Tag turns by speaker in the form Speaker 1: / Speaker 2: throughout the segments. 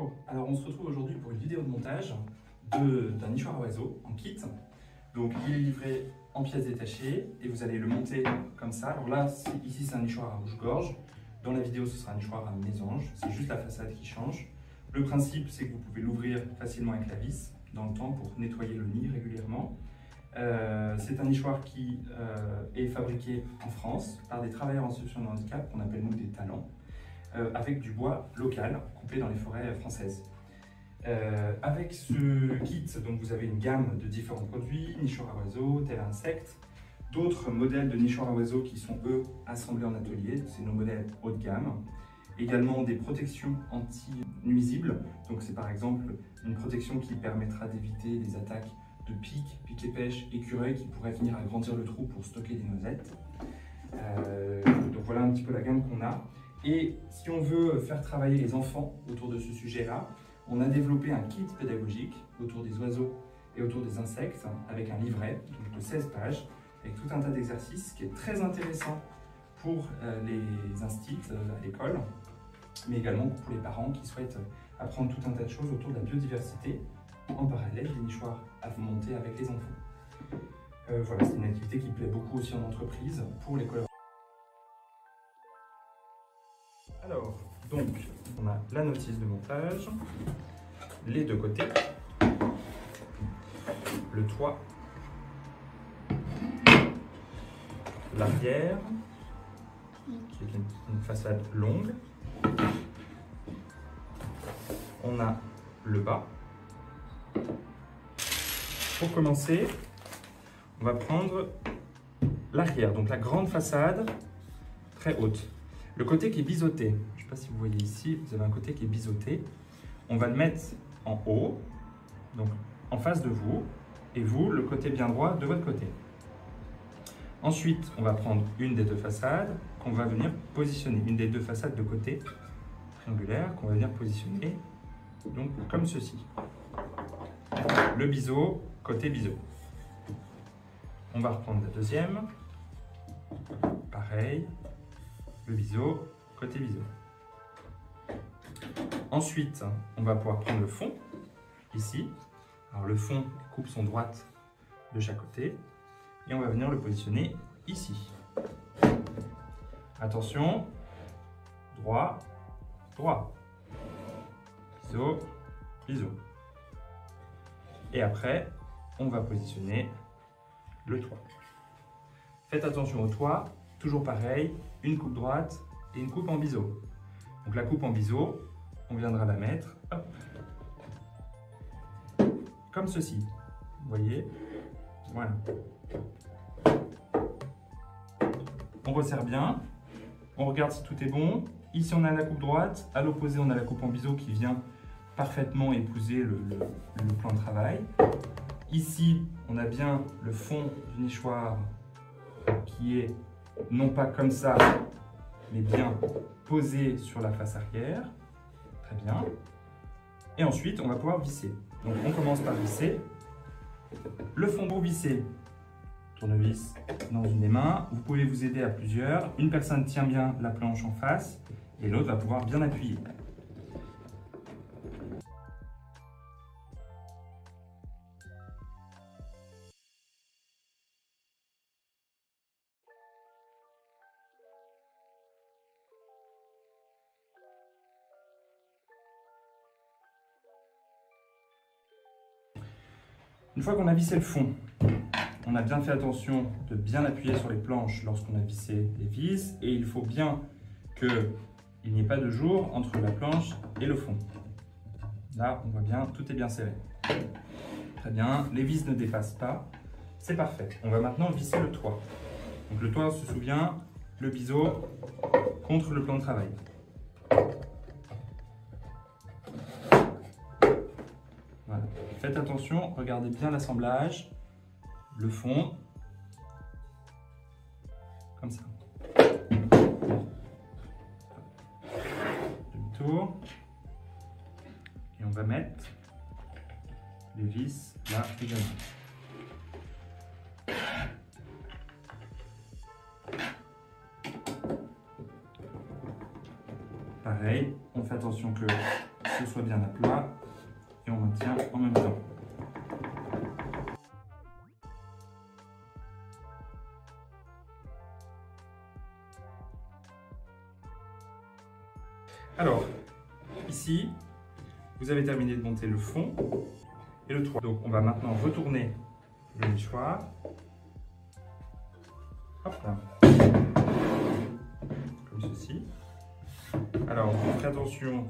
Speaker 1: Bonjour, alors on se retrouve aujourd'hui pour une vidéo de montage d'un nichoir à oiseaux en kit. Donc il est livré en pièces détachées et vous allez le monter comme ça. Alors là, ici c'est un nichoir à rouge-gorge. Dans la vidéo, ce sera un nichoir à mésange. C'est juste la façade qui change. Le principe, c'est que vous pouvez l'ouvrir facilement avec la vis dans le temps pour nettoyer le nid régulièrement. C'est un nichoir qui est fabriqué en France par des travailleurs en situation de handicap qu'on appelle nous des talents, avec du bois local coupé dans les forêts françaises. Avec ce kit, donc vous avez une gamme de différents produits, nichoirs à oiseaux, tel insectes, d'autres modèles de nichoirs à oiseaux qui sont eux assemblés en atelier, c'est nos modèles haut de gamme. Également des protections anti-nuisibles, donc c'est par exemple une protection qui permettra d'éviter les attaques de pics et pêches, écureuils qui pourraient venir agrandir le trou pour stocker des noisettes. Donc voilà un petit peu la gamme qu'on a. Et si on veut faire travailler les enfants autour de ce sujet-là, on a développé un kit pédagogique autour des oiseaux et autour des insectes avec un livret donc de 16 pages avec tout un tas d'exercices qui est très intéressant pour les instits à l'école, mais également pour les parents qui souhaitent apprendre tout un tas de choses autour de la biodiversité en parallèle des nichoirs à monter avec les enfants. Voilà, c'est une activité qui plaît beaucoup aussi en entreprise pour les collaborateurs. Alors, donc, on a la notice de montage, les deux côtés, le toit, l'arrière, qui est une façade longue. On a le bas. Pour commencer, on va prendre l'arrière, donc la grande façade très haute. Le côté qui est biseauté, je ne sais pas si vous voyez ici, vous avez un côté qui est biseauté. On va le mettre en haut, donc en face de vous, et vous, le côté bien droit de votre côté. Ensuite, on va prendre une des deux façades qu'on va venir positionner, une des deux façades de côté triangulaire qu'on va venir positionner, donc comme ceci. Le biseau, côté biseau. On va reprendre la deuxième, pareil. Le biseau, côté biseau. Ensuite, on va pouvoir prendre le fond, ici. Alors le fond, les coupes sont droites de chaque côté. Et on va venir le positionner ici. Attention, droit, droit. Biseau, biseau. Et après, on va positionner le toit. Faites attention au toit, toujours pareil. Une coupe droite et une coupe en biseau. Donc la coupe en biseau, on viendra la mettre, hop, comme ceci. Vous voyez, voilà. On resserre bien, on regarde si tout est bon. Ici on a la coupe droite, à l'opposé on a la coupe en biseau qui vient parfaitement épouser le plan de travail. Ici on a bien le fond du nichoir qui est non pas comme ça, mais bien posé sur la face arrière. Très bien. Et ensuite, on va pouvoir visser. Donc, on commence par visser. Le fond pour visser, tournevis dans une des mains. Vous pouvez vous aider à plusieurs. Une personne tient bien la planche en face et l'autre va pouvoir bien appuyer. Une fois qu'on a vissé le fond, on a bien fait attention de bien appuyer sur les planches lorsqu'on a vissé les vis et il faut bien qu'il n'y ait pas de jour entre la planche et le fond. Là, on voit bien, tout est bien serré. Très bien, les vis ne dépassent pas, c'est parfait. On va maintenant visser le toit. Donc le toit, on se souvient, le biseau contre le plan de travail. Voilà. Faites attention, regardez bien l'assemblage, le fond, comme ça. Demi-tour. Et on va mettre les vis là également. Pareil, on fait attention que ce soit bien à plat et on maintient en même temps. Alors, ici, vous avez terminé de monter le fond et le toit. Donc, on va maintenant retourner le nichoir. Hop là. Comme ceci. Alors, vous ferez attention,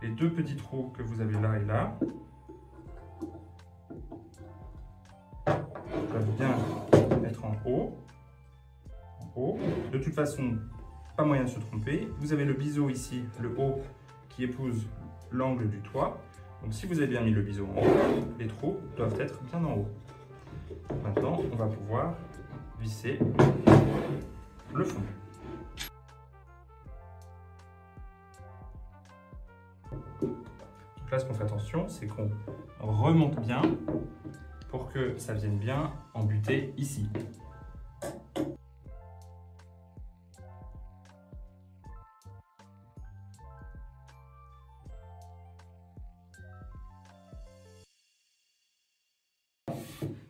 Speaker 1: les deux petits trous que vous avez là et là. Vous allez bien mettre en haut. De toute façon, pas moyen de se tromper. Vous avez le biseau ici, le haut, qui épouse l'angle du toit. Donc si vous avez bien mis le biseau en haut, les trous doivent être bien en haut. Maintenant, on va pouvoir visser le fond. Donc là, ce qu'on fait attention, c'est qu'on remonte bien pour que ça vienne bien embuter ici.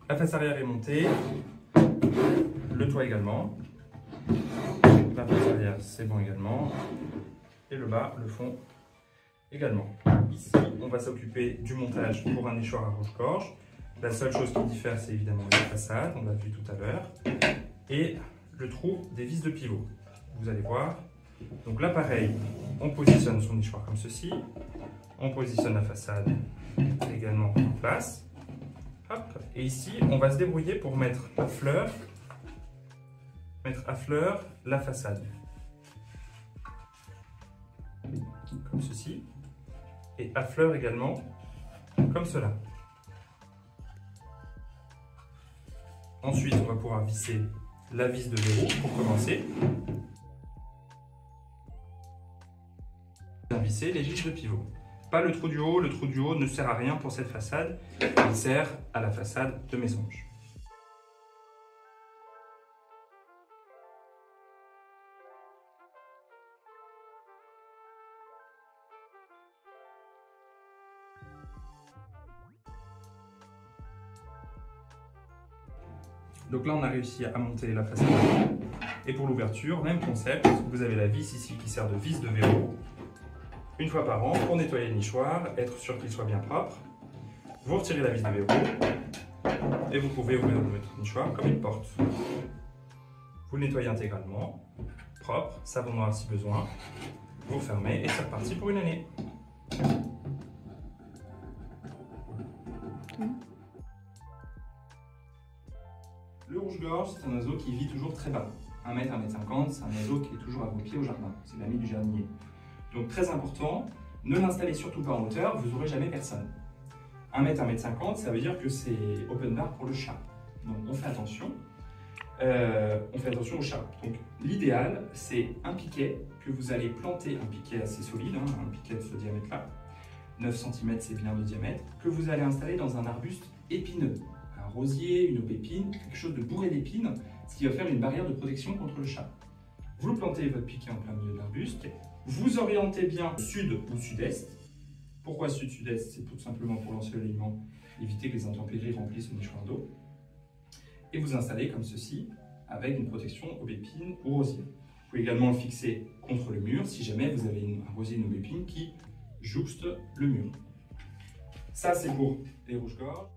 Speaker 1: La face arrière est montée, le toit également, la face arrière c'est bon également, et le bas, le fond également. Ici, on va s'occuper du montage pour un nichoir à rouge-gorge. La seule chose qui diffère, c'est évidemment la façade, on l'a vu tout à l'heure, et le trou des vis de pivot. Vous allez voir. Donc là, pareil, on positionne son nichoir comme ceci, on positionne la façade également en place. Hop. Et ici, on va se débrouiller pour mettre à fleur la façade. Comme ceci. Et à fleur également, comme cela. Ensuite, on va pouvoir visser la vis de verrou pour commencer. Bien visser les vis de pivot. Pas le trou du haut ne sert à rien pour cette façade, il sert à la façade de Messanges. Donc là, on a réussi à monter la façade. Et pour l'ouverture, même concept, vous avez la vis ici qui sert de vis de verrou. Une fois par an, pour nettoyer le nichoir, être sûr qu'il soit bien propre. Vous retirez la vis de verrou et vous pouvez ouvrir votre nichoir comme une porte. Vous le nettoyez intégralement, propre, savon noir si besoin. Vous fermez et c'est reparti pour une année. Le rouge-gorge, c'est un oiseau qui vit toujours très bas. 1 m, 1 m 50, c'est un oiseau qui est toujours à vos pieds au jardin. C'est l'ami du jardinier. Donc très important, ne l'installez surtout pas en hauteur, vous n'aurez jamais personne. 1 m, 1 m 50, ça veut dire que c'est open bar pour le chat. Donc on fait attention. Au chat. Donc l'idéal, c'est un piquet que vous allez planter, un piquet assez solide, hein, un piquet de ce diamètre-là. 9 cm, c'est bien de diamètre, que vous allez installer dans un arbuste épineux. Un rosier, une aubépine, quelque chose de bourré d'épines, ce qui va faire une barrière de protection contre le chat. Vous plantez votre piquet en plein milieu de l'arbuste. Vous orientez bien sud ou sud-est. Pourquoi sud-sud-est? C'est tout simplement pour l'ensoleillement, éviter que les intempéries remplissent le nichoir d'eau. Et vous installez comme ceci, avec une protection aubépine ou rosier. Vous pouvez également le fixer contre le mur, si jamais vous avez un rosier et une aubépine qui jouxte le mur. Ça, c'est pour les rouges-gorges.